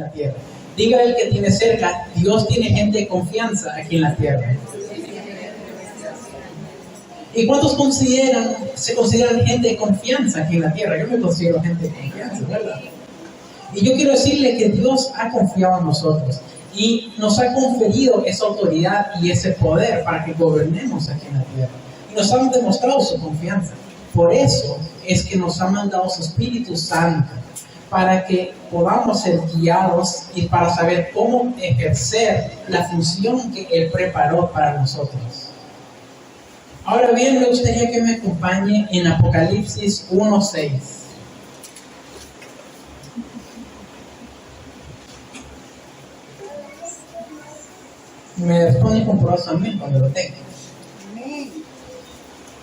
la tierra. Dígale al que tiene cerca, Dios tiene gente de confianza aquí en la tierra. ¿Y cuántos se consideran gente de confianza aquí en la tierra? Yo me considero gente de confianza, ¿verdad? Y yo quiero decirle que Dios ha confiado en nosotros y nos ha conferido esa autoridad y ese poder para que gobernemos aquí en la tierra. Y nos han demostrado su confianza. Por eso es que nos ha mandado su Espíritu Santo, para que podamos ser guiados y para saber cómo ejercer la función que Él preparó para nosotros. Ahora bien, me gustaría que me acompañe en Apocalipsis 1:6. Me responde con pruebas también cuando lo tenga.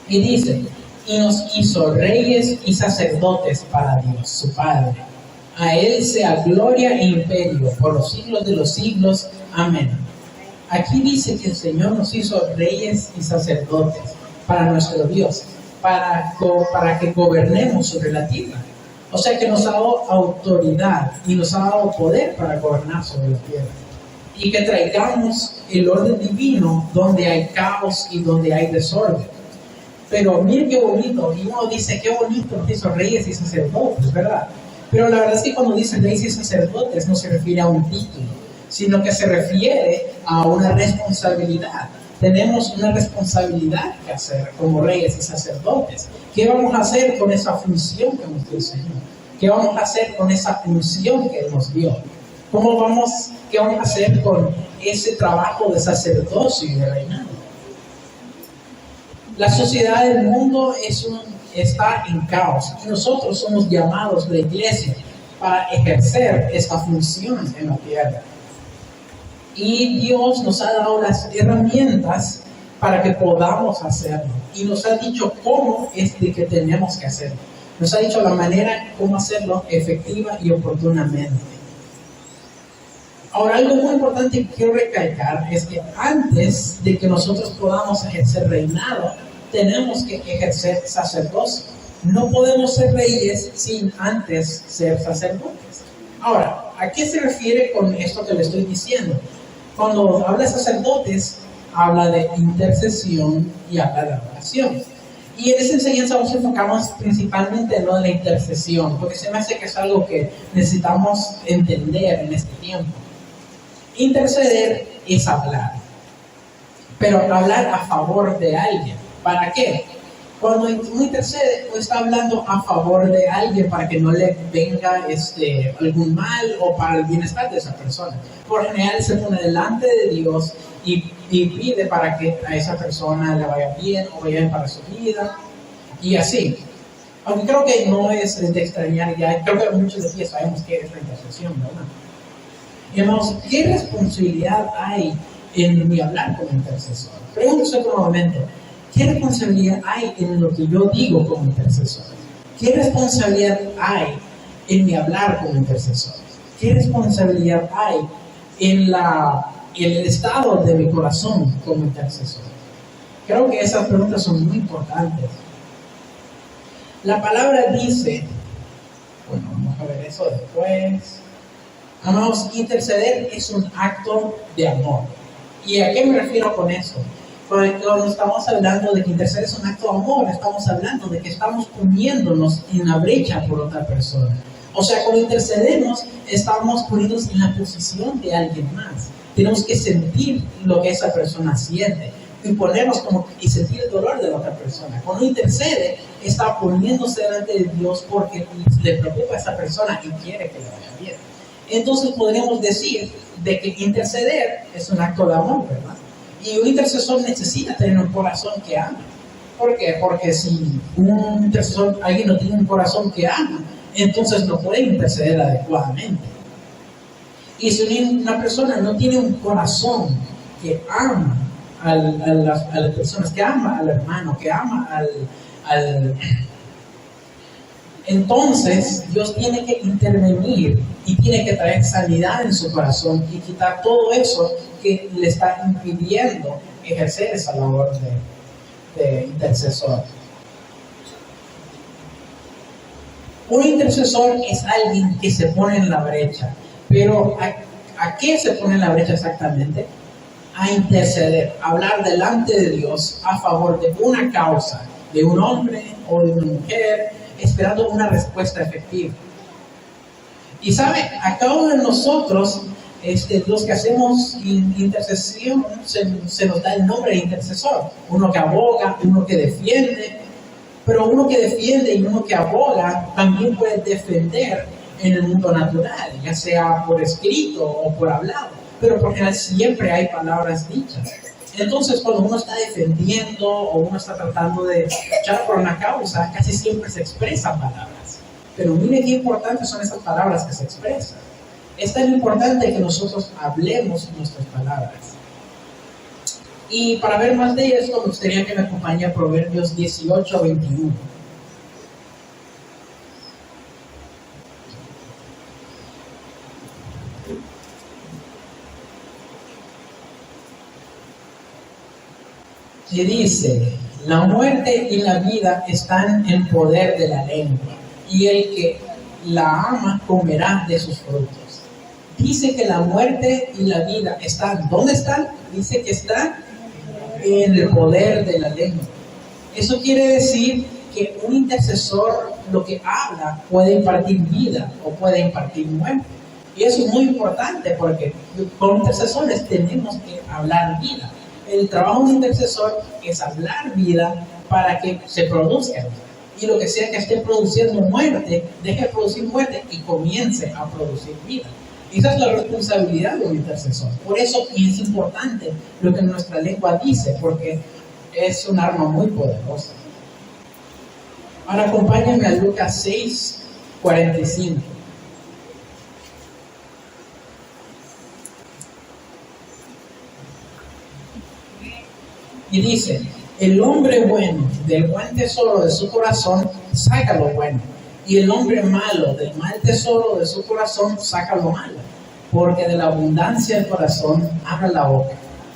Y dice: y nos hizo reyes y sacerdotes para Dios, su Padre. A Él sea gloria e imperio por los siglos de los siglos. Amén. Aquí dice que el Señor nos hizo reyes y sacerdotes para nuestro Dios, para que gobernemos sobre la tierra. O sea que nos ha dado autoridad y nos ha dado poder para gobernar sobre la tierra. Y que traigamos el orden divino donde hay caos y donde hay desorden. Pero miren qué bonito, y uno dice, qué bonito nos hizo reyes y sacerdotes, ¿verdad? Pero la verdad es que cuando dice reyes y sacerdotes no se refiere a un título, sino que se refiere a una responsabilidad. Tenemos una responsabilidad que hacer como reyes y sacerdotes. ¿Qué vamos a hacer con esa función que nos dio el Señor? ¿Qué vamos a hacer con esa función que Él nos dio? ¿Qué vamos a hacer con ese trabajo de sacerdocio y de reinado? La sociedad del mundo está en caos y nosotros somos llamados, la iglesia, para ejercer esta función en la tierra. Y Dios nos ha dado las herramientas para que podamos hacerlo. Y nos ha dicho cómo es de que tenemos que hacerlo. Nos ha dicho la manera cómo hacerlo efectiva y oportunamente. Ahora, algo muy importante que quiero recalcar es que antes de que nosotros podamos ejercer reinado, tenemos que ejercer sacerdocio. No podemos ser reyes sin antes ser sacerdotes. Ahora, ¿a qué se refiere con esto que le estoy diciendo? Cuando habla de sacerdotes, habla de intercesión y habla de oración. Y en esa enseñanza vamos a enfocarnos principalmente en lo de la intercesión, porque se me hace que es algo que necesitamos entender en este tiempo. Interceder es hablar, pero hablar a favor de alguien. ¿Para qué? Cuando uno intercede, uno está hablando a favor de alguien para que no le venga algún mal o para el bienestar de esa persona. Por general se pone delante de Dios y pide para que a esa persona le vaya bien o vaya bien para su vida y así. Aunque creo que no es de extrañar, ya creo que muchos de aquí sabemos qué es la intercesión, ¿verdad? Y hermanos, ¿qué responsabilidad hay en mi hablar como intercesor? Pregúntese por un momento. ¿Qué responsabilidad hay en lo que yo digo como intercesor? ¿Qué responsabilidad hay en mi hablar como intercesor? ¿Qué responsabilidad hay en el estado de mi corazón como intercesor? Creo que esas preguntas son muy importantes. La palabra dice, bueno, vamos a ver eso después. Amados, interceder es un acto de amor. ¿Y a qué me refiero con eso? Cuando estamos hablando de que interceder es un acto de amor, estamos hablando de que estamos poniéndonos en la brecha por otra persona. O sea, cuando intercedemos, estamos poniéndonos en la posición de alguien más. Tenemos que sentir lo que esa persona siente y ponernos y sentir el dolor de la otra persona. Cuando intercede, está poniéndose delante de Dios porque le preocupa a esa persona y quiere que le vaya bien. Entonces podríamos decir de que interceder es un acto de amor, ¿verdad? Y un intercesor necesita tener un corazón que ama. ¿Por qué? Porque si un intercesor, alguien no tiene un corazón que ama, entonces no puede interceder adecuadamente. Y si una persona no tiene un corazón que ama a las personas, que ama al hermano, que ama entonces Dios tiene que intervenir y tiene que traer sanidad en su corazón y quitar todo eso que le está impidiendo ejercer esa labor de intercesor. Un intercesor es alguien que se pone en la brecha Pero ¿a qué se pone en la brecha exactamente? A interceder, a hablar delante de Dios a favor de una causa, de un hombre o de una mujer, esperando una respuesta efectiva. Y sabe, a cada uno de nosotros, los que hacemos intercesión, se nos da el nombre de intercesor. Uno que aboga, uno que defiende, pero uno que defiende y uno que aboga también puede defender en el mundo natural, ya sea por escrito o por hablado, pero por general siempre hay palabras dichas. Entonces, cuando uno está defendiendo o uno está tratando de luchar por una causa, casi siempre se expresan palabras. Pero mire qué importantes son esas palabras que se expresan. Es tan importante que nosotros hablemos nuestras palabras. Y para ver más de esto, me gustaría que me acompañe a Proverbios 18-21. Y dice: la muerte y la vida están en poder de la lengua, y el que la ama comerá de sus frutos. Dice que la muerte y la vida están, ¿dónde están? Dice que están en el poder de la lengua. Eso quiere decir que un intercesor lo que habla puede impartir vida o puede impartir muerte. Y eso es muy importante porque con intercesores tenemos que hablar vida. El trabajo de un intercesor es hablar vida para que se produzca. Y lo que sea que esté produciendo muerte, deje de producir muerte y comience a producir vida. Esa es la responsabilidad de un intercesor. Por eso es importante lo que nuestra lengua dice, porque es un arma muy poderosa. Ahora acompáñenme a Lucas 6:45. Y dice: el hombre bueno del buen tesoro de su corazón saca lo bueno, y el hombre malo del mal tesoro de su corazón saca lo malo, porque de la abundancia del corazón habla la boca.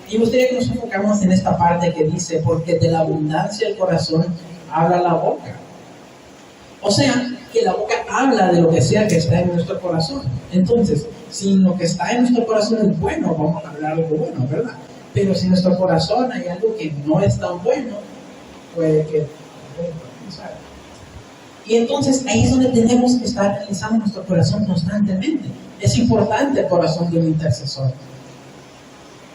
Y me gustaría que nos enfocamos en esta parte que dice: porque de la abundancia del corazón habla la boca. O sea, que la boca habla de lo que sea que está en nuestro corazón. Entonces, si lo que está en nuestro corazón es bueno, vamos a hablar algo bueno, ¿verdad? Pero si en nuestro corazón hay algo que no es tan bueno, puede que... Y entonces ahí es donde tenemos que estar analizando nuestro corazón constantemente. Es importante el corazón de un intercesor.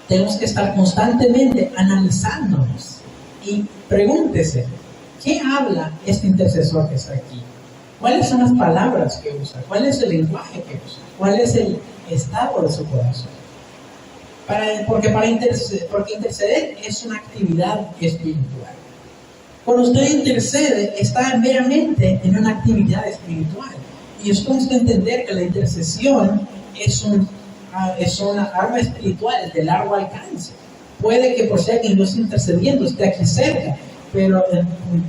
Tenemos que estar constantemente analizándonos. Y pregúntese, ¿qué habla este intercesor que está aquí? ¿Cuáles son las palabras que usa? ¿Cuál es el lenguaje que usa? ¿Cuál es el estado de su corazón? Porque interceder es una actividad espiritual. Cuando usted intercede, está meramente en una actividad espiritual. Y esto es que entender que la intercesión es una arma espiritual de largo alcance. Puede que por ser que no esté intercediendo, esté aquí cerca, pero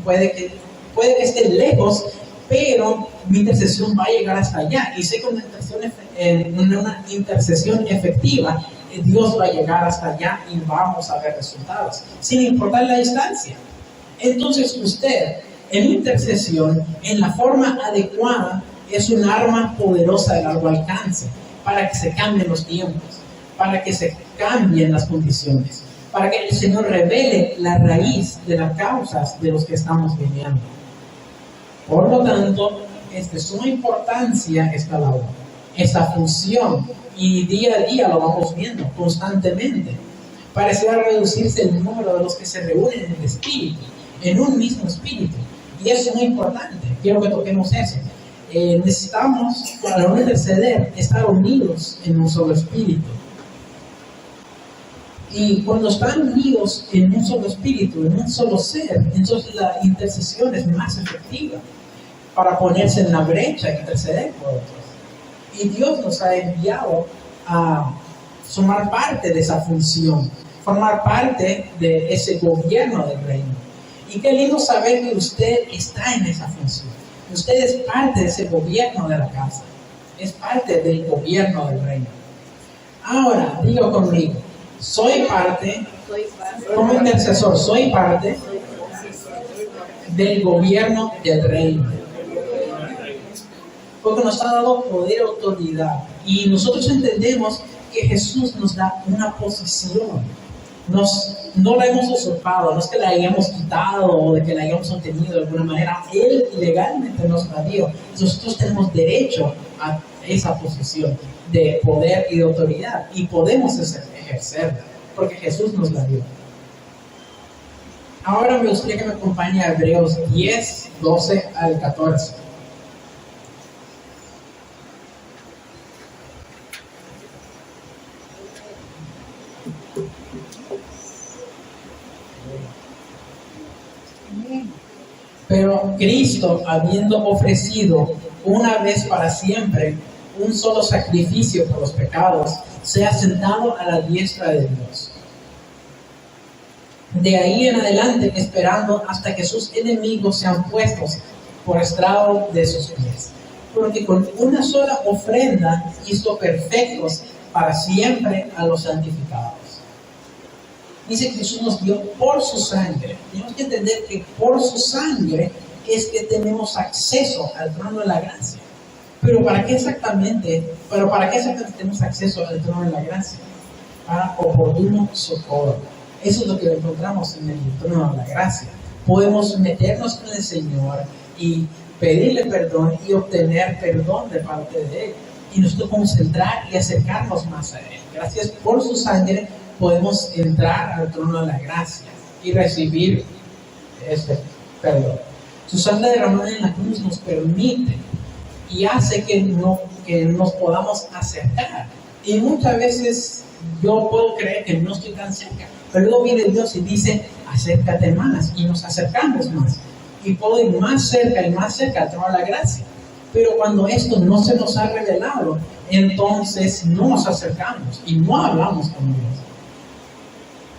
puede que esté lejos, pero mi intercesión va a llegar hasta allá. Y sé que una intercesión efectiva, Dios va a llegar hasta allá y vamos a ver resultados, sin importar la distancia. Entonces usted, en intercesión, en la forma adecuada, es un arma poderosa de largo alcance, para que se cambien los tiempos, para que se cambien las condiciones, para que el Señor revele la raíz de las causas de los que estamos viviendo. Por lo tanto, es de suma importancia esta labor, esta función, y día a día lo vamos viendo constantemente. Pareciera reducirse el número de los que se reúnen en el espíritu, en un mismo espíritu, y eso es muy importante. Quiero que toquemos eso. Necesitamos, para no interceder, estar unidos en un solo espíritu. Y cuando están unidos en un solo espíritu, en un solo ser, entonces la intercesión es más efectiva para ponerse en la brecha e interceder por otros. Y Dios nos ha enviado a formar parte de esa función, formar parte de ese gobierno del reino. Y qué lindo saber que usted está en esa función. Usted es parte de ese gobierno de la casa. Es parte del gobierno del reino. Ahora, diga conmigo, soy parte, como intercesor, soy parte del gobierno del reino. Porque nos ha dado poder y autoridad Y nosotros entendemos que Jesús nos da una posición. No la hemos usurpado, no es que la hayamos quitado o de que la hayamos obtenido de alguna manera. Él legalmente nos la dio. Nosotros tenemos derecho a esa posición de poder y de autoridad y podemos ejercerla porque Jesús nos la dio. Ahora me gustaría que me acompañe a Hebreos 10, 12 al 14. Pero Cristo, habiendo ofrecido una vez para siempre un solo sacrificio por los pecados, se ha sentado a la diestra de Dios. De ahí en adelante, esperando hasta que sus enemigos sean puestos por estrado de sus pies. Porque con una sola ofrenda hizo perfectos para siempre a los santificados. Dice que Jesús nos dio por su sangre. Tenemos que entender que por su sangre es que tenemos acceso al trono de la gracia. Pero ¿para qué exactamente tenemos acceso al trono de la gracia? Para oportuno socorro. Eso es lo que encontramos en el trono de la gracia. Podemos meternos con el Señor y pedirle perdón y obtener perdón de parte de Él. Y nosotros podemos entrar y acercarnos más a Él. Gracias por su sangre podemos entrar al trono de la gracia y recibir este perdón. Su sangre derramada en la cruz nos permite y hace que nos podamos acercar. Y muchas veces yo puedo creer que no estoy tan cerca, pero luego viene Dios y dice, acércate más, y nos acercamos más. Y puedo ir más cerca y más cerca al trono de la gracia. Pero cuando esto no se nos ha revelado, entonces no nos acercamos y no hablamos con Dios.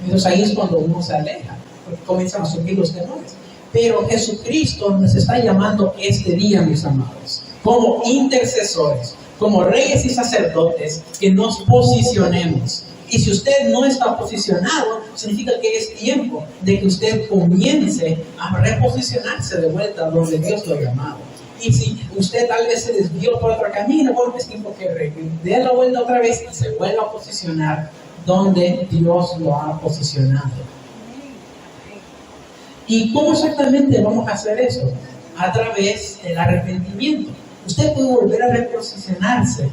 Entonces ahí es cuando uno se aleja, porque comienzan a surgir los temores. Pero Jesucristo nos está llamando este día, mis amados, como intercesores, como reyes y sacerdotes, que nos posicionemos. Y si usted no está posicionado, significa que es tiempo de que usted comience a reposicionarse de vuelta donde Dios lo ha llamado. Y si usted tal vez se desvió por otro camino, bueno, es tiempo que dé la vuelta otra vez y se vuelva a posicionar donde Dios lo ha posicionado. ¿Y cómo exactamente vamos a hacer eso? A través del arrepentimiento. Usted puede volver a reposicionarse.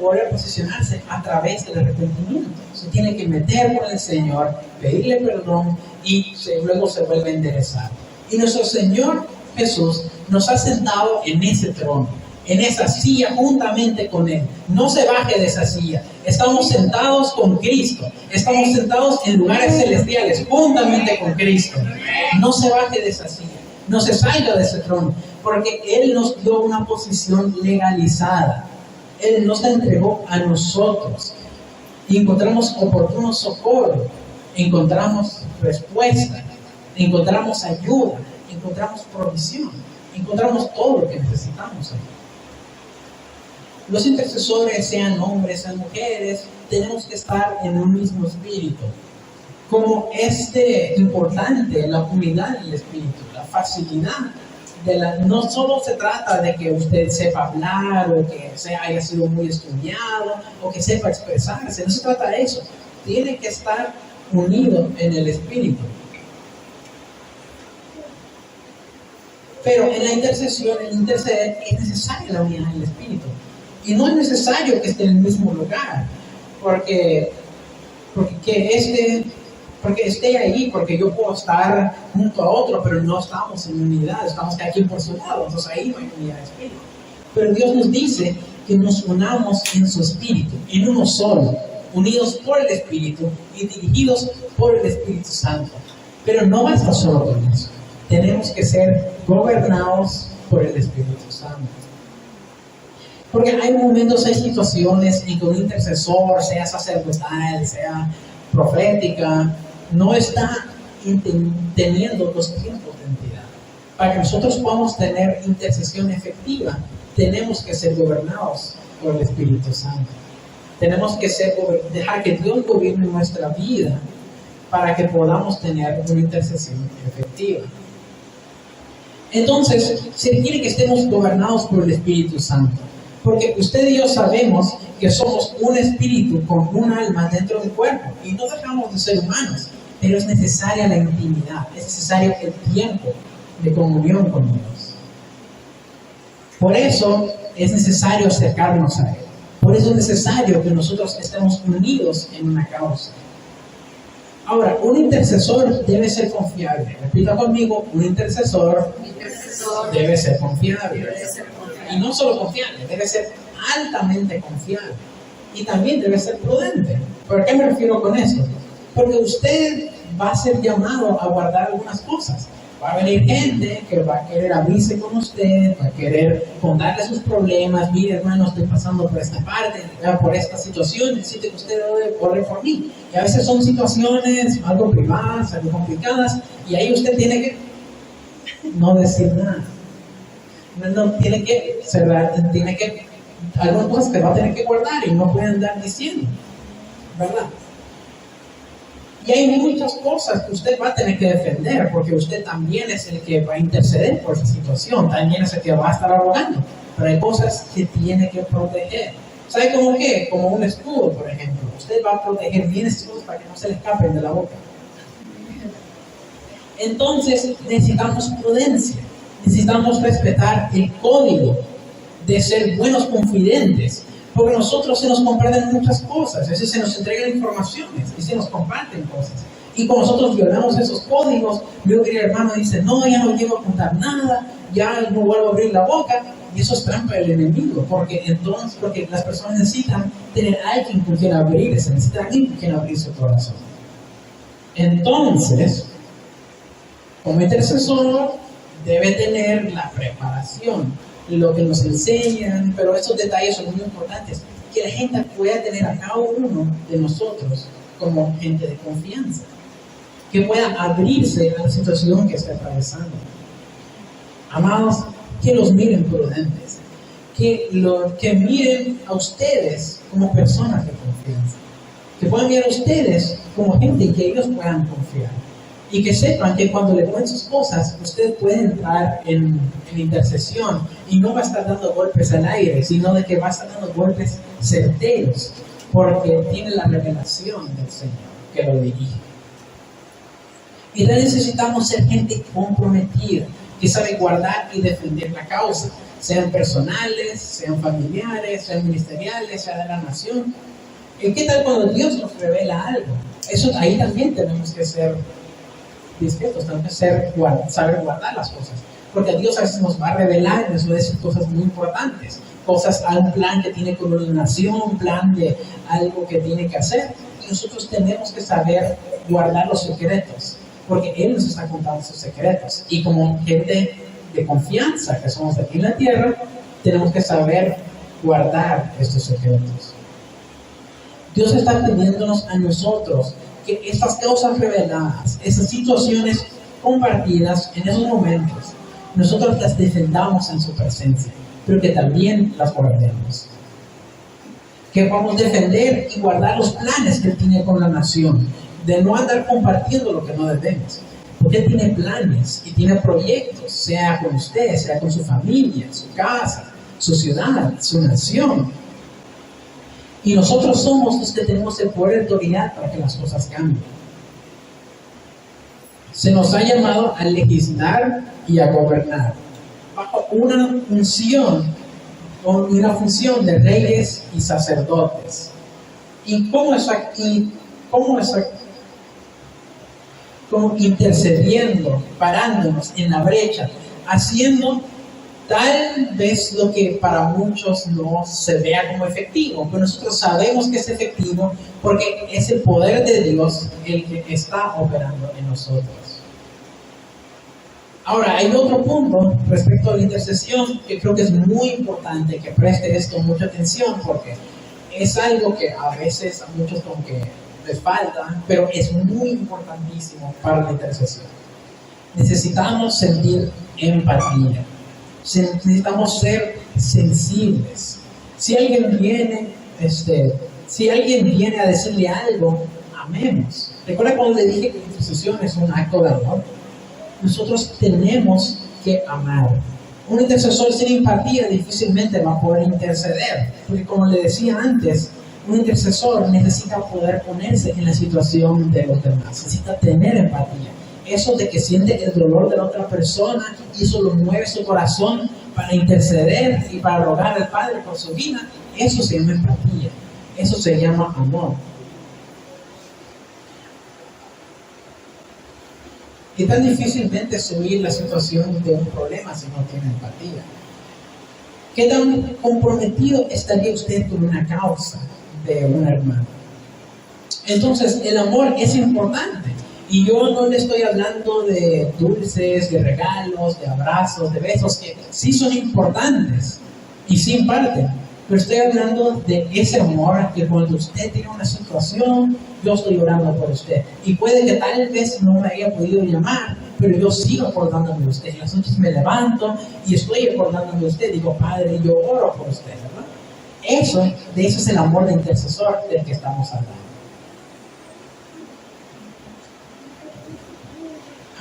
Volver a posicionarse a través del arrepentimiento. Se tiene que meter con el Señor, pedirle perdón y luego se vuelve a enderezar. Y nuestro Señor Jesús nos ha sentado en ese trono, en esa silla juntamente con Él. No se baje de esa silla. Estamos sentados con Cristo. Estamos sentados en lugares celestiales juntamente con Cristo. No se baje de esa silla. No se salga de ese trono. Porque Él nos dio una posición legalizada. Él nos la entregó a nosotros. Y encontramos oportuno socorro. Encontramos respuesta. Encontramos ayuda. Encontramos provisión. Encontramos todo lo que necesitamos. Los intercesores, sean hombres, sean mujeres, tenemos que estar en un mismo espíritu. Como importante, la unidad del espíritu, la facilidad. No solo se trata de que usted sepa hablar o que haya sido muy estudiado o que sepa expresarse, no se trata de eso. Tiene que estar unido en el espíritu. Pero en la intercesión, en interceder, es necesaria la unidad del espíritu. Y no es necesario que esté en el mismo lugar, porque esté ahí, porque yo puedo estar junto a otro, pero no estamos en unidad, estamos cada quien por su lado, entonces ahí no hay unidad de espíritu. Pero Dios nos dice que nos unamos en su espíritu, en uno solo, unidos por el Espíritu y dirigidos por el Espíritu Santo. Pero no basta solo con eso, tenemos que ser gobernados por el Espíritu Santo. Porque hay momentos, hay situaciones en que un intercesor, sea sacerdotal, sea profética, no está teniendo los tiempos de entidad. Para que nosotros podamos tener intercesión efectiva, tenemos que ser gobernados por el Espíritu Santo. Tenemos que dejar que Dios gobierne nuestra vida para que podamos tener una intercesión efectiva. Entonces, se requiere que estemos gobernados por el Espíritu Santo. Porque usted y yo sabemos que somos un espíritu con un alma dentro del cuerpo. Y no dejamos de ser humanos. Pero es necesaria la intimidad. Es necesario el tiempo de comunión con Dios. Por eso es necesario acercarnos a Él. Por eso es necesario que nosotros estemos unidos en una causa. Ahora, un intercesor debe ser confiable. Repita conmigo, un intercesor debe ser confiable. Y no solo confiable, debe ser altamente confiable. Y también debe ser prudente. ¿Por qué me refiero con eso? Porque usted va a ser llamado a guardar algunas cosas. Va a venir gente que va a querer abrirse con usted, va a querer contarle sus problemas. Mire, hermano, estoy pasando por esta parte, por esta situación, necesito que usted ore por mí. Y a veces son situaciones algo privadas, algo complicadas, y ahí usted tiene que no decir nada. No tiene que cerrar, tiene que, algunas cosas que va a tener que guardar y no puede andar diciendo, ¿verdad? Y hay muchas cosas que usted va a tener que defender, porque usted también es el que va a interceder por esa situación, también es el que va a estar abogando, pero hay cosas que tiene que proteger. ¿Sabe cómo qué? Como un escudo, por ejemplo. Usted va a proteger bien esas cosas para que no se le escapen de la boca. Entonces necesitamos prudencia, necesitamos respetar el código de ser buenos confidentes, porque nosotros se nos comparten muchas cosas, a veces se nos entregan informaciones y se nos comparten cosas. Y cuando nosotros violamos esos códigos, luego el hermano dice, no, ya no llego a contar nada, ya no vuelvo a abrir la boca, y eso es trampa del enemigo, porque las personas necesitan tener alguien con quien abrirse, necesitan alguien con quien abrir su corazón. Entonces, como intercesor, debe tener la preparación, lo que nos enseñan, pero esos detalles son muy importantes, que la gente pueda tener a cada uno de nosotros como gente de confianza, que pueda abrirse a la situación que está atravesando. Amados, que los miren prudentes, que miren a ustedes como personas de confianza, que puedan mirar a ustedes como gente y que ellos puedan confiar. Y que sepan que cuando le ponen sus cosas, usted puede entrar en intercesión y no va a estar dando golpes al aire, sino de que va a estar dando golpes certeros, porque tiene la revelación del Señor que lo dirige. Y necesitamos ser gente comprometida, que sabe guardar y defender la causa, sean personales, sean familiares, sean ministeriales, sean de la nación. ¿Qué tal cuando Dios nos revela algo? Eso ahí también tenemos que ser discretos, tenemos que saber guardar las cosas, porque Dios a veces nos va a revelar y nos va a decir cosas muy importantes, cosas a un plan que tiene con una nación, un plan de algo que tiene que hacer, y nosotros tenemos que saber guardar los secretos, porque Él nos está contando sus secretos, y como gente de confianza que somos aquí en la tierra, tenemos que saber guardar estos secretos. Dios está pidiéndonos a nosotros que estas causas reveladas, esas situaciones compartidas en esos momentos, nosotros las defendamos en su presencia, pero que también las guardemos. Que podamos defender y guardar los planes que Él tiene con la nación, de no andar compartiendo lo que no debemos, porque Él tiene planes y tiene proyectos, sea con usted, sea con su familia, su casa, su ciudad, su nación. Y nosotros somos los que tenemos el poder y autoridad para que las cosas cambien. Se nos ha llamado a legislar y a gobernar bajo una función de reyes y sacerdotes. ¿Y cómo intercediendo, parándonos en la brecha, haciendo tal vez lo que para muchos no se vea como efectivo, pero nosotros sabemos que es efectivo porque es el poder de Dios el que está operando en nosotros. Ahora, hay otro punto respecto a la intercesión que creo que es muy importante que preste esto mucha atención, porque es algo que a veces a muchos como que les falta, pero es muy importantísimo para la intercesión. Necesitamos sentir empatía. Necesitamos ser sensibles. Si alguien viene a decirle algo, amemos. Recuerda cuando le dije que la intercesión es un acto de amor. Nosotros tenemos que amar. Un intercesor sin empatía difícilmente va a poder interceder, porque como le decía antes, un intercesor necesita poder ponerse en la situación de los demás, necesita tener empatía. Eso de que siente el dolor de la otra persona y eso lo mueve su corazón para interceder y para rogar al Padre por su vida, eso se llama empatía, eso se llama amor. ¿Qué tan difícilmente asumir la situación de un problema si no tiene empatía? ¿Qué tan comprometido estaría usted con una causa de un hermano? Entonces, el amor es importante. Y yo no le estoy hablando de dulces, de regalos, de abrazos, de besos, que sí son importantes y sí imparten. Pero estoy hablando de ese amor que cuando usted tiene una situación, yo estoy orando por usted. Y puede que tal vez no me haya podido llamar, pero yo sigo acordándome de usted. Las noches me levanto y estoy acordándome de usted. Digo, Padre, yo oro por usted, ¿verdad? De eso es el amor de intercesor del que estamos hablando.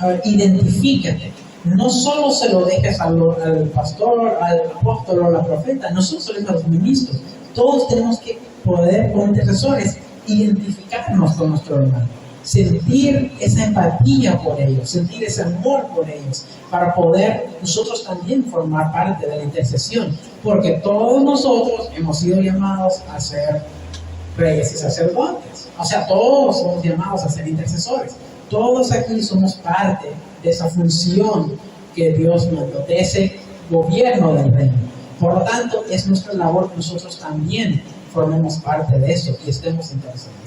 A ver, identifícate. No solo se lo dejes al pastor, al apóstol o a la profeta, no solo a los ministros. Todos tenemos que poder, como intercesores, identificarnos con nuestro hermano. Sentir esa empatía por ellos, sentir ese amor por ellos, para poder nosotros también formar parte de la intercesión. Porque todos nosotros hemos sido llamados a ser reyes y sacerdotes. O sea, todos somos llamados a ser intercesores. Todos aquí somos parte de esa función que Dios mandó, de ese gobierno del reino. Por lo tanto, es nuestra labor que nosotros también formemos parte de eso y estemos intercediendo.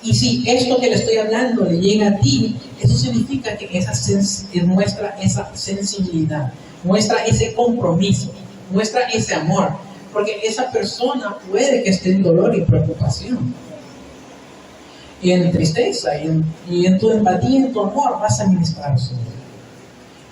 Y si esto que le estoy hablando le llega a ti, eso significa que muestra esa sensibilidad, muestra ese compromiso, muestra ese amor, porque esa persona puede que esté en dolor y preocupación. Y en tristeza, y en tu empatía, en tu amor, vas a ministrar su vida.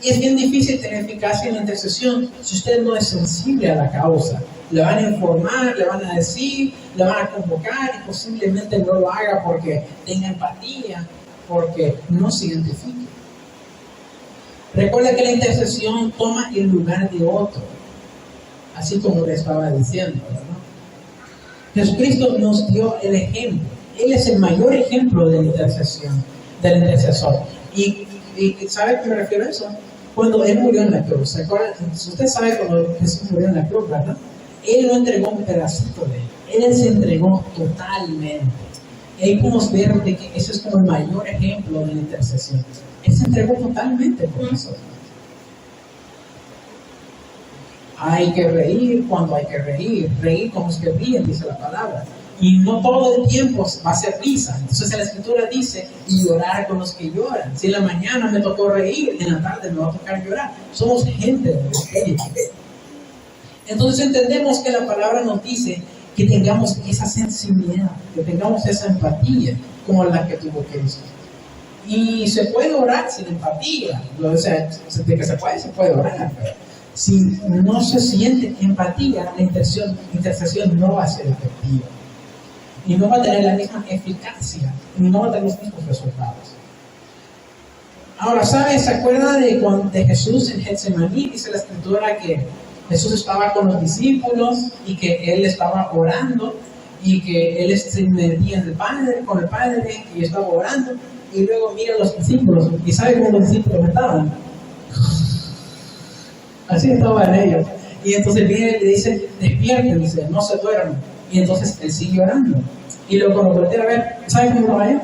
Y es bien difícil tener eficacia en la intercesión si usted no es sensible a la causa. Le van a informar, le van a decir, le van a convocar y posiblemente no lo haga porque tenga empatía, porque no se identifique. Recuerda que la intercesión toma el lugar de otro, así como le estaba diciendo, ¿no? Jesucristo nos dio el ejemplo. Él es el mayor ejemplo de la intercesión, del intercesor. Y ¿sabe a qué me refiero a eso? Cuando Él murió en la cruz, ¿se acuerdan? Usted sabe cuando Jesús murió en la cruz, ¿verdad? Él no entregó un pedacito de Él. Él se entregó totalmente. Y ahí podemos ver de que ese es como el mayor ejemplo de la intercesión. Él se entregó totalmente por nosotros. Hay que reír cuando hay que reír. Reír como los que ríen, dice la palabra. Y no todo el tiempo va a ser risa. Entonces la Escritura dice, y llorar con los que lloran. Si en la mañana me tocó reír, en la tarde me va a tocar llorar. Somos gente del Espíritu. Entonces entendemos que la palabra nos dice que tengamos esa sensibilidad, que tengamos esa empatía como la que tuvo Cristo. Y se puede orar sin empatía. O sea, de que se puede orar. Pero si no se siente empatía, la intercesión no va a ser efectiva. Y no va a tener la misma eficacia, y no va a tener los mismos resultados. Ahora, ¿sabes? ¿Se acuerda de Jesús en Getsemaní? Dice la Escritura que Jesús estaba con los discípulos y que Él estaba orando y que Él se metía con el Padre y estaba orando, y luego mira a los discípulos y ¿sabe cómo los discípulos estaban? Así estaban ellos. Y entonces viene y le dice, despierten, dice, no se duerman. Y entonces Él sigue orando. Y luego cuando voltea a ver, ¿sabe cómo lo vaya?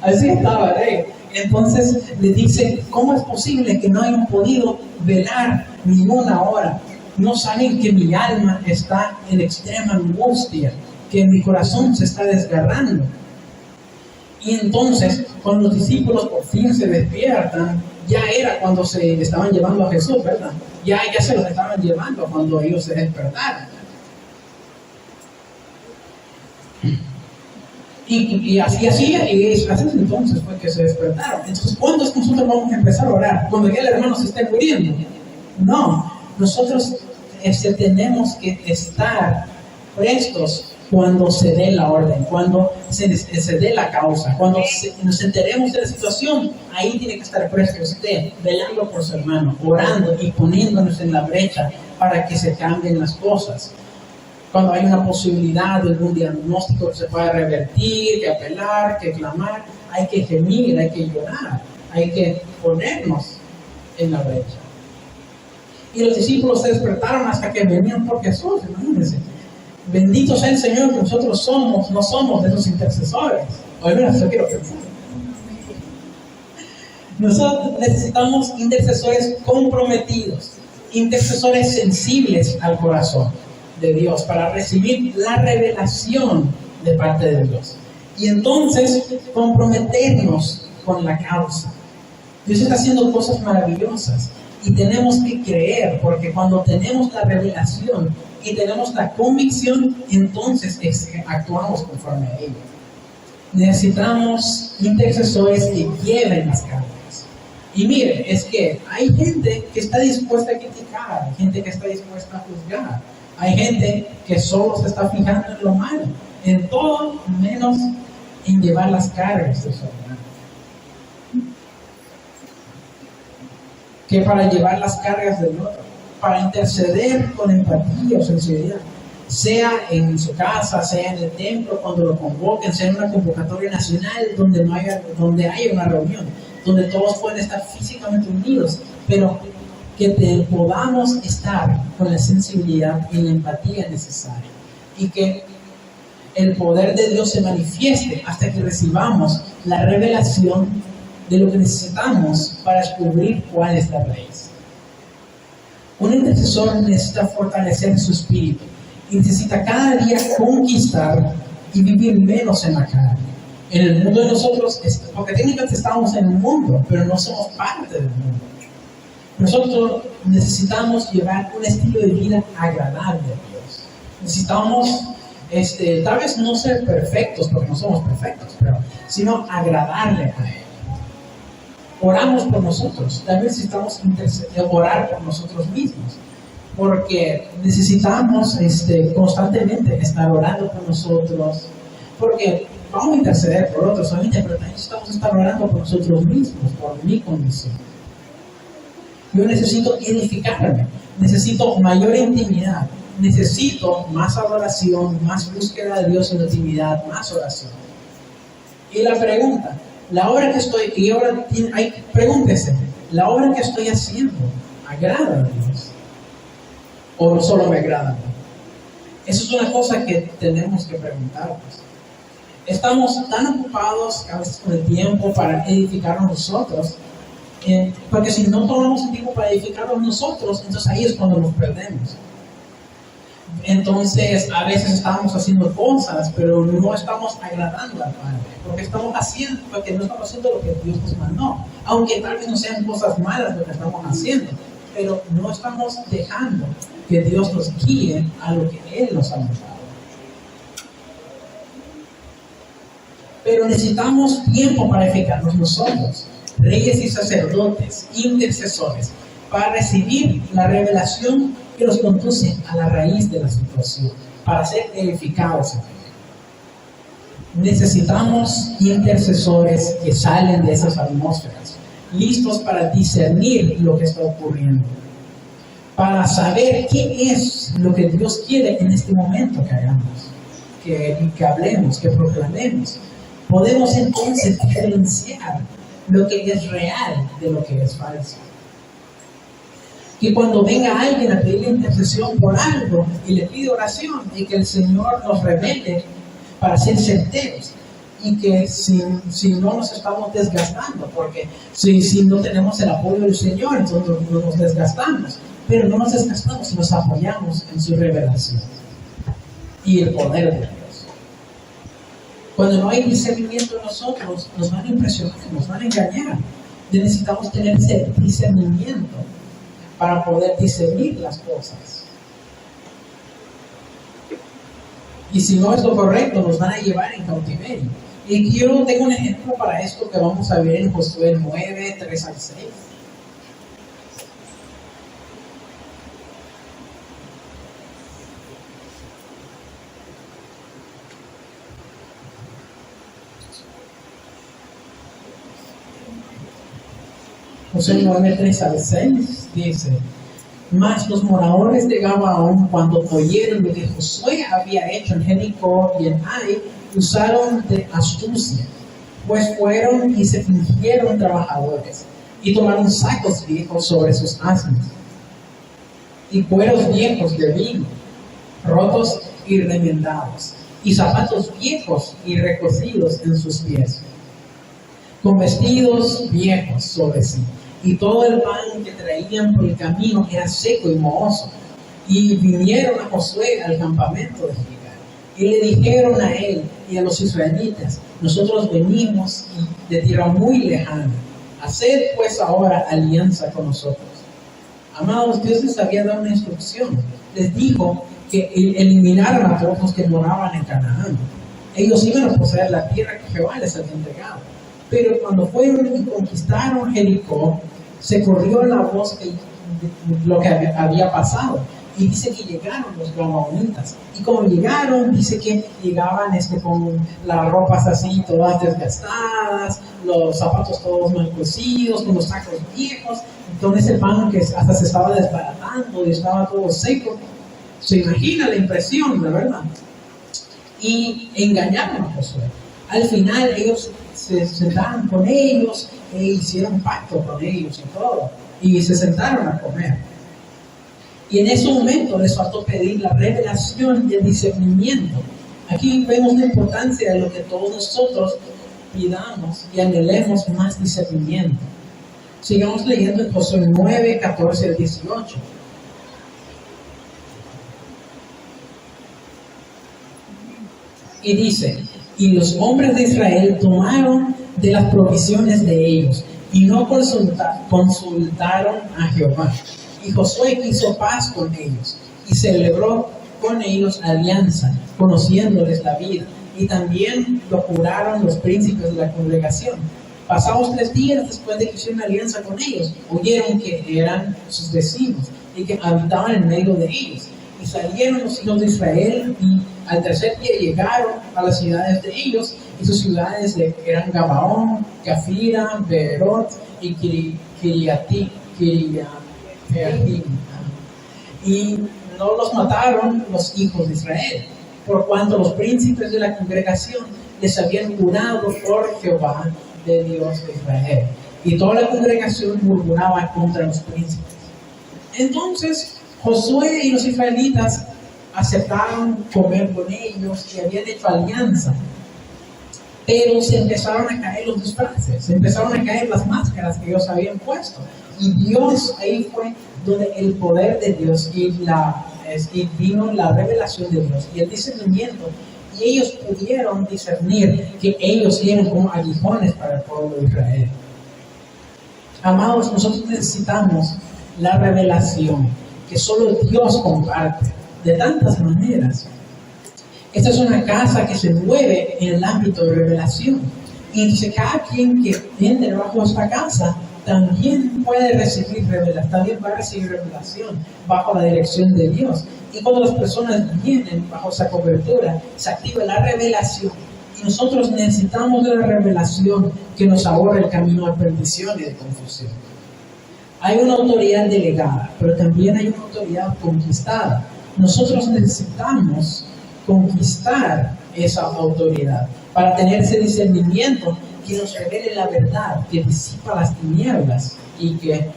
Así estaba Él. Entonces le dice, ¿cómo es posible que no hayan podido velar ni una hora? No saben que mi alma está en extrema angustia, que mi corazón se está desgarrando. Y entonces, cuando los discípulos por fin se despiertan, ya era cuando se estaban llevando a Jesús, ¿verdad? Ya se los estaban llevando cuando ellos se despertaron. Y así entonces fue que se despertaron. Entonces, ¿cuándo es que nosotros vamos a empezar a orar? ¿Cuando ya el hermano se esté muriendo? No, nosotros tenemos que estar prestos cuando se dé la orden, cuando se dé la causa, cuando nos enteremos de la situación, ahí tiene que estar presto usted, velando por su hermano, orando y poniéndonos en la brecha para que se cambien las cosas. Cuando hay una posibilidad de algún diagnóstico que se pueda revertir, que apelar, que clamar, hay que gemir, hay que llorar, hay que ponernos en la brecha. Y los discípulos se despertaron hasta que venían por Jesús, imagínense. Bendito sea el Señor, que nosotros no somos de esos intercesores. Hoy yo quiero pensar. Nosotros necesitamos intercesores comprometidos, intercesores sensibles al corazón de Dios para recibir la revelación de parte de Dios. Y entonces comprometernos con la causa. Dios está haciendo cosas maravillosas y tenemos que creer, porque cuando tenemos la revelación y tenemos la convicción, entonces actuamos conforme a ello. Necesitamos intercesores que lleven las cargas. Y mire, es que hay gente que está dispuesta a criticar, hay gente que está dispuesta a juzgar, hay gente que solo se está fijando en lo malo, en todo menos en llevar las cargas de su hermano. Que para llevar las cargas del otro, para interceder con empatía o sensibilidad, sea en su casa, sea en el templo, cuando lo convoquen, sea en una convocatoria nacional donde haya una reunión, donde todos pueden estar físicamente unidos, pero que podamos estar con la sensibilidad y la empatía necesaria, y que el poder de Dios se manifieste hasta que recibamos la revelación de lo que necesitamos para descubrir cuál es la raíz. Un intercesor necesita fortalecer su espíritu y necesita cada día conquistar y vivir menos en la carne. En el mundo de nosotros, porque técnicamente estamos en el mundo, pero no somos parte del mundo. Nosotros necesitamos llevar un estilo de vida agradable a Dios. Necesitamos, tal vez no ser perfectos, porque no somos perfectos, pero sino agradarle a Él. Oramos por nosotros, tal vez necesitamos orar por nosotros mismos, porque necesitamos constantemente estar orando por nosotros, porque vamos a interceder por otros, solamente, pero también necesitamos estar orando por nosotros mismos, por mi condición. Yo necesito edificarme, necesito mayor intimidad, necesito más adoración, más búsqueda de Dios en la intimidad, más oración. Y la pregunta, pregúntese, ¿la obra que estoy haciendo agrada a Dios? ¿O solo me agrada a mí? Eso es una cosa que tenemos que preguntarnos. Estamos tan ocupados a veces con el tiempo para edificarnos nosotros, porque si no tomamos el tiempo para edificarnos nosotros, entonces ahí es cuando nos perdemos. Entonces a veces estamos haciendo cosas, pero no estamos agradando al Padre, porque no estamos haciendo lo que Dios nos mandó, aunque tal vez no sean cosas malas lo que estamos haciendo, pero no estamos dejando que Dios nos guíe a lo que Él nos ha mandado. Pero necesitamos tiempo para edificarnos nosotros, reyes y sacerdotes, intercesores, para recibir la revelación que nos conduce a la raíz de la situación, para ser edificados. Necesitamos intercesores que salen de esas atmósferas, listos para discernir lo que está ocurriendo, para saber qué es lo que Dios quiere en este momento que hagamos, que hablemos, que proclamemos. Podemos entonces diferenciar lo que es real de lo que es falso. Que cuando venga alguien a pedir intercesión por algo y le pide oración, y que el Señor nos revele para ser certeros, y que si no nos estamos desgastando, porque si no tenemos el apoyo del Señor, entonces no nos desgastamos, pero no nos desgastamos si nos apoyamos en su revelación y el poder de Dios. Cuando no hay discernimiento en nosotros, nos van a impresionar, nos van a engañar. Necesitamos tener ese discernimiento para poder discernir las cosas. Y si no es lo correcto, nos van a llevar en cautiverio. Y aquí yo tengo un ejemplo para esto que vamos a ver en Josué 9, 3 al 6. Josué 9, 3 al 6 dice: mas los moradores de Gabaón, cuando oyeron lo que Josué había hecho en Jericó y en Ai, usaron de astucia, pues fueron y se fingieron trabajadores, y tomaron sacos viejos sobre sus asnos, y cueros viejos de vino, rotos y remendados, y zapatos viejos y recocidos en sus pies, con vestidos viejos sobre sí. Y todo el pan que traían por el camino era seco y mohoso. Y vinieron a Josué al campamento de Gilgal, y le dijeron a él y a los israelitas: nosotros venimos de tierra muy lejana, haced pues ahora alianza con nosotros. Amados, Dios les había dado una instrucción. Les dijo que eliminaran a todos los que moraban en Canaán. Ellos iban a poseer la tierra que Jehová les había entregado. Pero cuando fueron y conquistaron Jericó, se corrió la voz de lo que había pasado. Y dice que llegaron los gabaonitas. Y como llegaron, dice que llegaban con las ropas así, todas desgastadas, los zapatos todos mal cosidos, con los sacos viejos. Entonces el pan que hasta se estaba desbaratando y estaba todo seco. Se imagina la impresión, la verdad. Y engañaron a Josué. Al final ellos se sentaron con ellos e hicieron pacto con ellos y todo. Y se sentaron a comer. Y en ese momento les faltó pedir la revelación y el discernimiento. Aquí vemos la importancia de lo que todos nosotros pidamos y anhelemos más discernimiento. Sigamos leyendo en Josué 9, 14 al 18. Y dice: y los hombres de Israel tomaron de las provisiones de ellos y no consultaron a Jehová. Y Josué hizo paz con ellos y celebró con ellos alianza, conociéndoles la vida. Y también lo juraron los príncipes de la congregación. Pasados 3 días después de que hicieron alianza con ellos, oyeron que eran sus vecinos y que habitaban en medio de ellos. Y salieron los hijos de Israel y al tercer día llegaron a las ciudades de ellos, y sus ciudades eran Gabaón, Cafira, Beerot y Kiriatim. Y no los mataron los hijos de Israel, por cuanto los príncipes de la congregación les habían jurado por Jehová, de Dios de Israel. Y toda la congregación murmuraba contra los príncipes. Entonces Josué y los israelitas aceptaron comer con ellos y habían hecho alianza. Pero se empezaron a caer los disfraces, se empezaron a caer las máscaras que ellos habían puesto. Y Dios, ahí fue donde el poder de Dios y vino la revelación de Dios y el discernimiento. Y ellos pudieron discernir que ellos eran como aguijones para el pueblo de Israel. Amados, nosotros necesitamos la revelación que solo Dios comparte de tantas maneras. Esta es una casa que se mueve en el ámbito de revelación. Y dice, cada quien que entre bajo esta casa también puede recibir revelación, también va a recibir revelación bajo la dirección de Dios. Y cuando las personas vienen bajo esa cobertura, se activa la revelación. Y nosotros necesitamos de la revelación que nos ahorre el camino a perdición y de confusión. Hay una autoridad delegada, pero también hay una autoridad conquistada. Nosotros necesitamos conquistar esa autoridad para tener ese discernimiento que nos revele la verdad, que disipa las tinieblas y que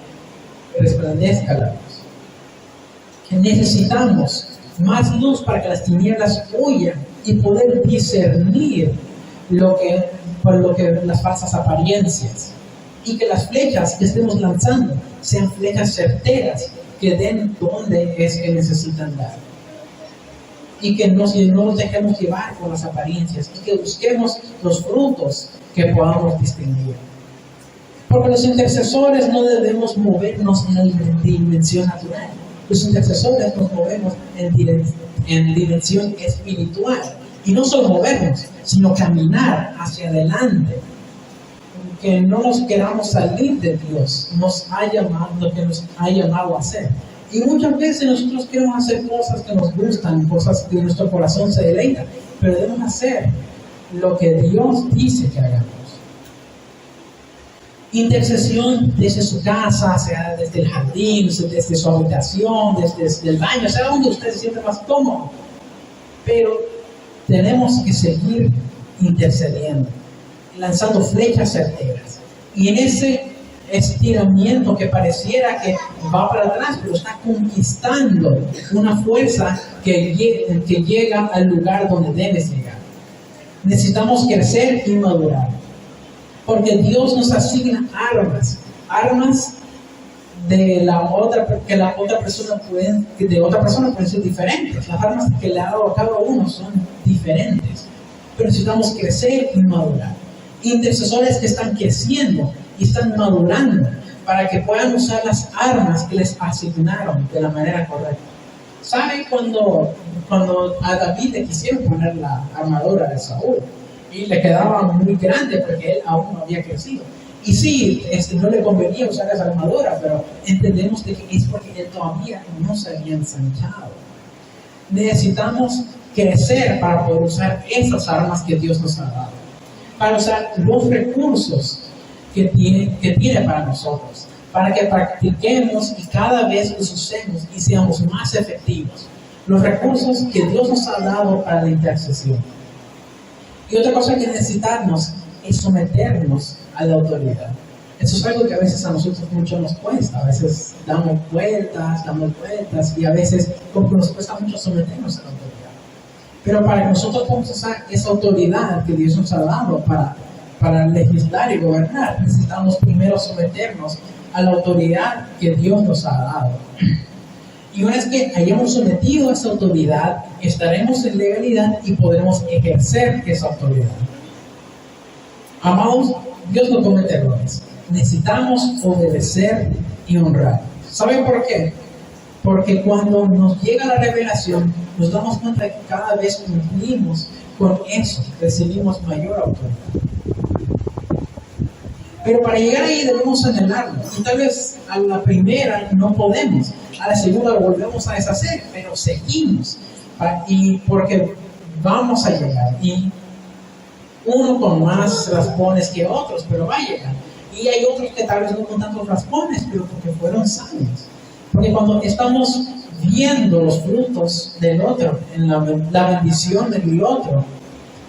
resplandezca la luz. Que necesitamos más luz para que las tinieblas huyan y poder discernir por lo que las falsas apariencias, y que las flechas que estemos lanzando sean flechas certeras que den donde es que necesitan dar. Y que no nos dejemos llevar por las apariencias y que busquemos los frutos que podamos distinguir. Porque los intercesores no debemos movernos en la dimensión natural. Los intercesores nos movemos en dimensión espiritual. Y no solo movernos, sino caminar hacia adelante. Que no nos queramos salir de Dios, nos ha llamado a hacer. Y muchas veces nosotros queremos hacer cosas que nos gustan, cosas que nuestro corazón se deleita, pero debemos hacer lo que Dios dice que hagamos. Intercesión desde su casa, sea desde el jardín, desde su habitación, desde el baño, sea donde usted se siente más cómodo. Pero tenemos que seguir intercediendo, lanzando flechas certeras. Y en ese estiramiento que pareciera que va para atrás, pero está conquistando una fuerza que llega al lugar donde debes llegar. Necesitamos crecer y madurar, porque Dios nos asigna armas de otra persona pueden ser diferentes. Las armas que le ha dado a cada uno son diferentes, pero necesitamos crecer y madurar. Intercesores que están creciendo y están madurando para que puedan usar las armas que les asignaron de la manera correcta. ¿Saben cuando a David le quisieron poner la armadura de Saúl y le quedaba muy grande porque él aún no había crecido? Y sí, no le convenía usar esa armadura, pero entendemos que es porque él todavía no se había ensanchado. Necesitamos crecer para poder usar esas armas que Dios nos ha dado, para usar los recursos que tiene para nosotros, para que practiquemos y cada vez los usemos y seamos más efectivos. Los recursos que Dios nos ha dado para la intercesión. Y otra cosa que necesitamos es someternos a la autoridad. Eso es algo que a veces a nosotros mucho nos cuesta. A veces damos vueltas y a veces como que nos cuesta mucho someternos a la autoridad. Pero para que nosotros podamos usar esa autoridad que Dios nos ha dado para legislar y gobernar, necesitamos primero someternos a la autoridad que Dios nos ha dado. Y una vez que hayamos sometido a esa autoridad, estaremos en legalidad y podremos ejercer esa autoridad. Amados, Dios no comete errores. Necesitamos obedecer y honrar. ¿Saben por qué? Porque cuando nos llega la revelación, nos damos cuenta de que cada vez cumplimos con eso, recibimos mayor autoridad. Pero para llegar ahí debemos anhelarlo. Y tal vez a la primera no podemos, a la segunda lo volvemos a deshacer, pero seguimos. Y porque vamos a llegar. Y uno con más raspones que otros, pero va a llegar. Y hay otros que tal vez no con tantos raspones, pero porque fueron sabios. Porque cuando estamos viendo los frutos del otro, en la bendición del otro,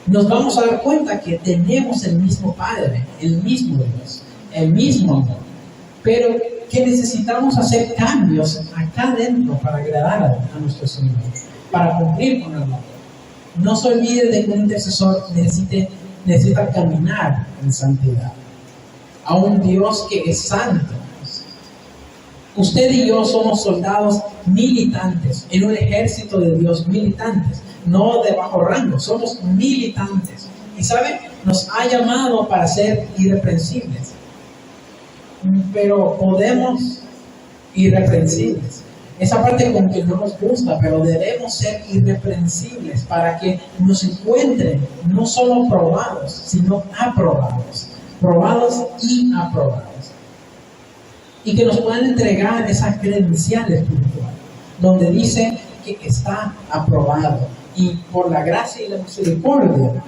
nos vamos a dar cuenta que tenemos el mismo Padre, el mismo Dios, el mismo amor. Pero que necesitamos hacer cambios acá dentro para agradar a nuestro Señor, para cumplir con el amor. No se olvide de que un intercesor necesita caminar en santidad a un Dios que es santo. Usted y yo somos soldados militantes en un ejército de Dios, militantes, no de bajo rango, somos militantes. Y ¿sabe? Nos ha llamado para ser irreprensibles. Pero podemos irreprensibles. Esa parte con que no nos gusta, pero debemos ser irreprensibles para que nos encuentren no solo probados, sino aprobados. Probados y aprobados. Y que nos puedan entregar esa credencial espiritual, donde dice que está aprobado. Y por la gracia y la misericordia,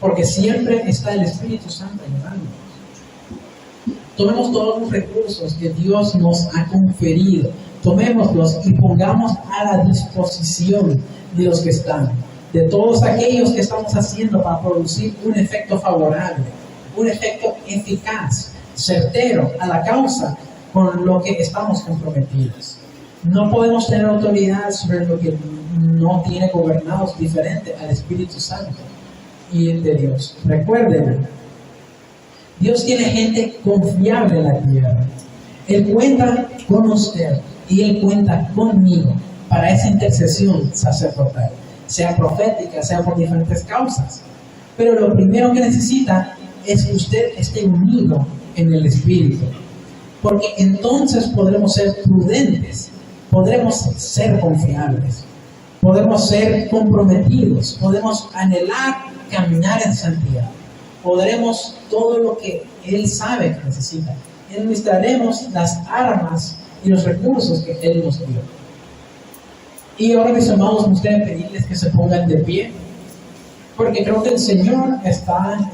porque siempre está el Espíritu Santo ayudándonos. Tomemos todos los recursos que Dios nos ha conferido, tomémoslos y pongamos a la disposición de los que están, de todos aquellos que estamos haciendo para producir un efecto favorable, un efecto eficaz, certero a la causa con lo que estamos comprometidos. No podemos tener autoridad sobre lo que no tiene gobernados diferente al Espíritu Santo y el de Dios. Recuerden, Dios tiene gente confiable en la tierra. Él cuenta con usted y Él cuenta conmigo para esa intercesión sacerdotal, sea profética, sea por diferentes causas. Pero lo primero que necesita es que usted esté unido en el Espíritu, porque entonces podremos ser prudentes, podremos ser confiables, podremos ser comprometidos, podemos anhelar caminar en santidad, podremos todo lo que Él sabe que necesita. Administraremos las armas y los recursos que Él nos dio. Y ahora, mis amados, me gustaría pedirles que se pongan de pie, porque creo que el Señor está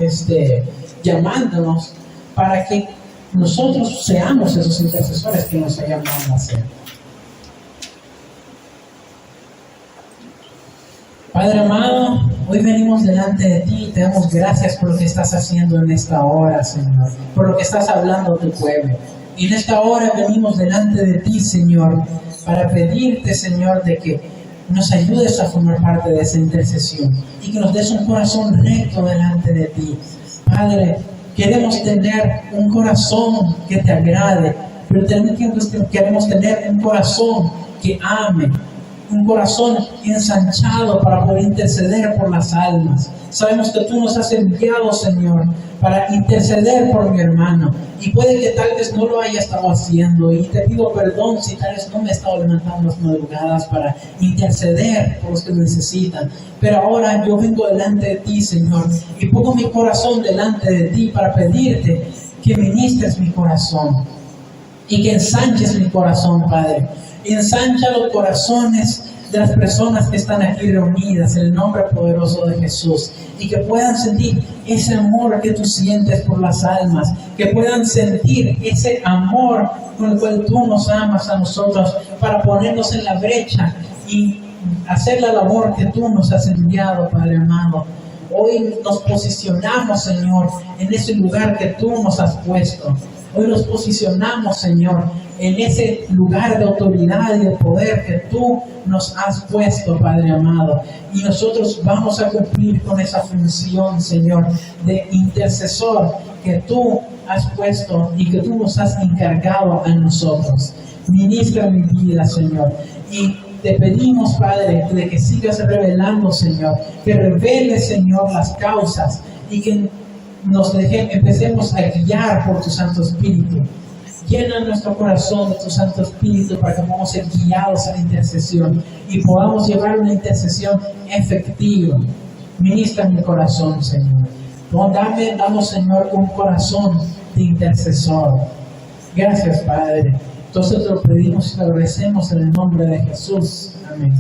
llamándonos para que nosotros seamos esos intercesores que nos ha llamado a ser. Padre amado, hoy venimos delante de ti y te damos gracias por lo que estás haciendo en esta hora, Señor, por lo que estás hablando a tu pueblo. Y en esta hora venimos delante de ti, Señor, para pedirte, Señor, de que nos ayudes a formar parte de esa intercesión y que nos des un corazón recto delante de ti. Padre, queremos tener un corazón que te agrade, pero también queremos tener un corazón que ame, un corazón ensanchado para poder interceder por las almas. Sabemos que tú nos has enviado, Señor, para interceder por mi hermano, y puede que tal vez no lo haya estado haciendo, y te pido perdón si tal vez no me he estado levantando las madrugadas para interceder por los que necesitan, pero ahora yo vengo delante de ti, Señor, y pongo mi corazón delante de ti para pedirte que ministres mi corazón y que ensanches mi corazón, Padre. Ensancha los corazones de las personas que están aquí reunidas en el nombre poderoso de Jesús, y que puedan sentir ese amor que tú sientes por las almas, que puedan sentir ese amor con el cual tú nos amas a nosotros, para ponernos en la brecha y hacer la labor que tú nos has enviado, Padre amado. Hoy nos posicionamos, Señor, en ese lugar que tú nos has puesto. Hoy nos posicionamos, Señor, en ese lugar de autoridad y de poder que tú nos has puesto, Padre amado. Y nosotros vamos a cumplir con esa función, Señor, de intercesor que tú has puesto y que tú nos has encargado a nosotros. Ministra mi vida, Señor. Y te pedimos, Padre, de que sigas revelando, Señor, que reveles, Señor, las causas, y que empecemos a guiar por tu Santo Espíritu. Llena nuestro corazón de tu Santo Espíritu para que podamos ser guiados a la intercesión y podamos llevar una intercesión efectiva. Ministra mi corazón, Señor. Damos, Señor, un corazón de intercesor. Gracias, Padre. Entonces te lo pedimos y te agradecemos en el nombre de Jesús. Amén.